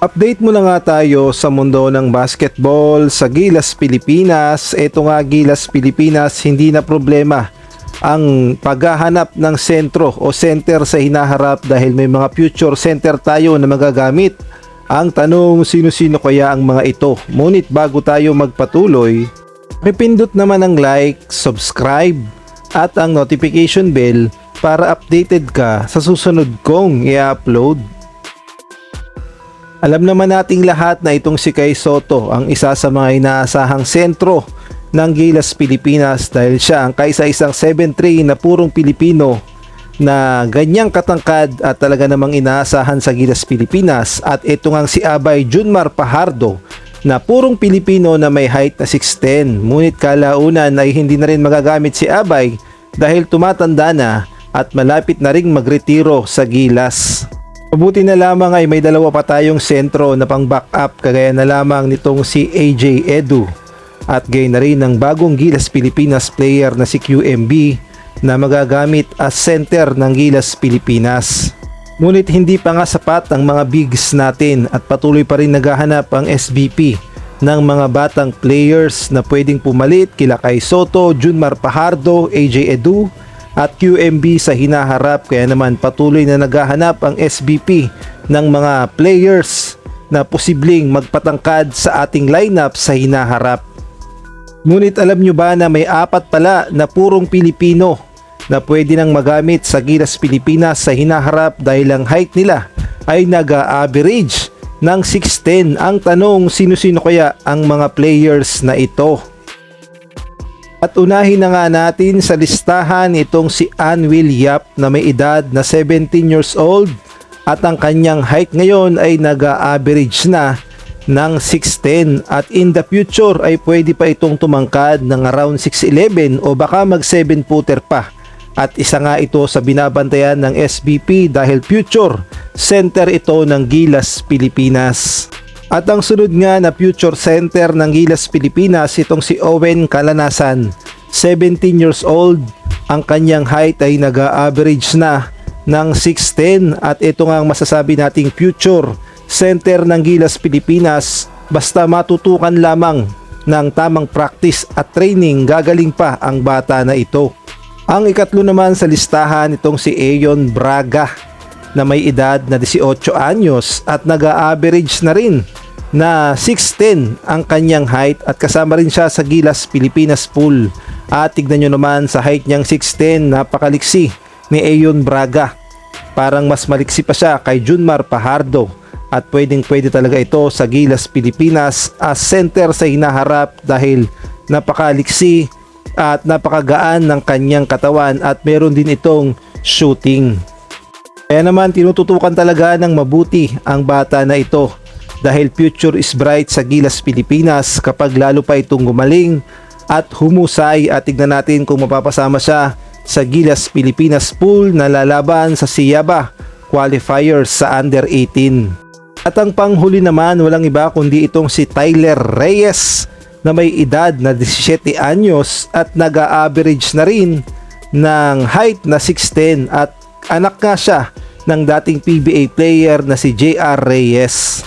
Update muna nga tayo sa mundo ng basketball sa Gilas Pilipinas. Ito nga, Gilas Pilipinas, hindi na problema ang paghahanap ng sentro o center sa hinaharap dahil may mga future center tayo na magagamit. Ang tanong, sino-sino kaya ang mga ito? Ngunit bago tayo magpatuloy, pipindot naman ang like, subscribe at ang notification bell para updated ka sa susunod kong i-upload. Alam naman nating lahat na itong si Kai Sotto ang isa sa mga inaasahang sentro ng Gilas Pilipinas dahil siya ang kaisa-isang 7'3" na purong Pilipino na ganyang katangkad at talaga namang inaasahan sa Gilas Pilipinas. At ito nga si Abay Junmar Fajardo na purong Pilipino na may height na 6'10". Ngunit kalaunan ay hindi na rin magagamit si Abay dahil tumatanda na at malapit na ring magretiro sa Gilas. Mabuti na lamang ay may dalawa pa tayong sentro na pang backup kagaya na lamang nitong si AJ Edu at gay na rin ng bagong Gilas Pilipinas player na si QMB na magagamit as center ng Gilas Pilipinas. Ngunit hindi pa nga sapat ang mga bigs natin at patuloy pa rin naghahanap ang SBP ng mga batang players na pwedeng pumalit kila Kai Sotto, Junmar Fajardo, AJ Edu at QMB sa hinaharap. Kaya naman patuloy na naghahanap ang SBP ng mga players na posibleng magpatangkad sa ating lineup sa hinaharap. Ngunit alam nyo ba na may apat pala na purong Pilipino na pwede nang magamit sa Gilas Pilipinas sa hinaharap dahil ang height nila ay nag-average ng 6'10". Ang tanong, sino-sino kaya ang mga players na ito? At unahin na nga natin sa listahan itong si Anwil Yap na may edad na 17 years old at ang kanyang height ngayon ay nag-average na ng 6'10", at in the future ay pwede pa itong tumangkad ng around 6'11" o baka mag 7-footer pa. At isa nga ito sa binabantayan ng SBP dahil future center ito ng Gilas Pilipinas. At ang sunod nga na future center ng Gilas Pilipinas itong si Owen Calanasan, 17 years old. Ang kanyang height ay nag-average na ng 6'10", at ito nga ang masasabi nating future center ng Gilas Pilipinas basta matutukan lamang ng tamang practice at training, gagaling pa ang bata na ito. Ang ikatlo naman sa listahan itong si Ayon Braga na may edad na 18 anyos at nag-average na rin na 6'10" ang kanyang height at kasama rin siya sa Gilas Pilipinas pool. At tignan nyo naman sa height niyang 6'10", napakaliksi ni Ayon Braga. Parang mas maliksi pa siya kay Junmar Fajardo at pwede talaga ito sa Gilas Pilipinas as center sa hinaharap dahil napakaliksi at napakagaan ng kanyang katawan at meron din itong shooting. Kaya naman tinututukan talaga ng mabuti ang bata na ito dahil future is bright sa Gilas Pilipinas kapag lalo pa itong gumaling at humusay. At tignan natin kung mapapasama siya sa Gilas Pilipinas pool na lalaban sa Siyaba qualifiers sa under 18. At ang panghuli naman walang iba kundi itong si Tyler Reyes na may edad na 17 anyos at nag-average na rin ng height na 6'10", at anak nga siya ng dating PBA player na si JR Reyes.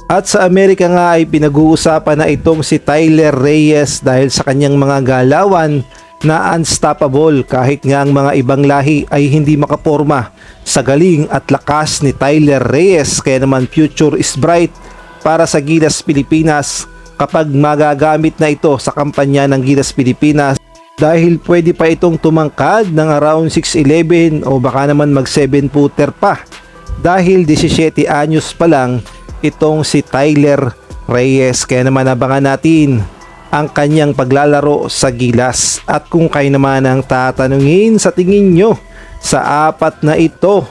At sa Amerika nga ay pinag-uusapan na itong si Tyler Reyes dahil sa kanyang mga galawan na unstoppable kahit nga ang mga ibang lahi ay hindi makaporma sa galing at lakas ni Tyler Reyes. Kaya naman future is bright para sa Gilas Pilipinas kapag magagamit na ito sa kampanya ng Gilas Pilipinas dahil pwede pa itong tumangkad ng around 6'11" o baka naman mag 7-footer pa dahil 17 anyos pa lang itong si Tyler Reyes. Kaya naman abangan natin ang kanyang paglalaro sa Gilas. At kung kayo naman ang tatanungin sa tingin nyo sa apat na ito,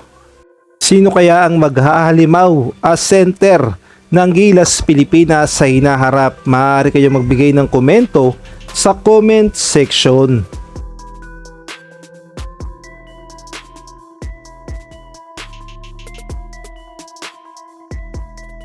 sino kaya ang maghahalimaw as center ng Gilas Pilipinas sa hinaharap? Maaari kayo magbigay ng komento sa comment section.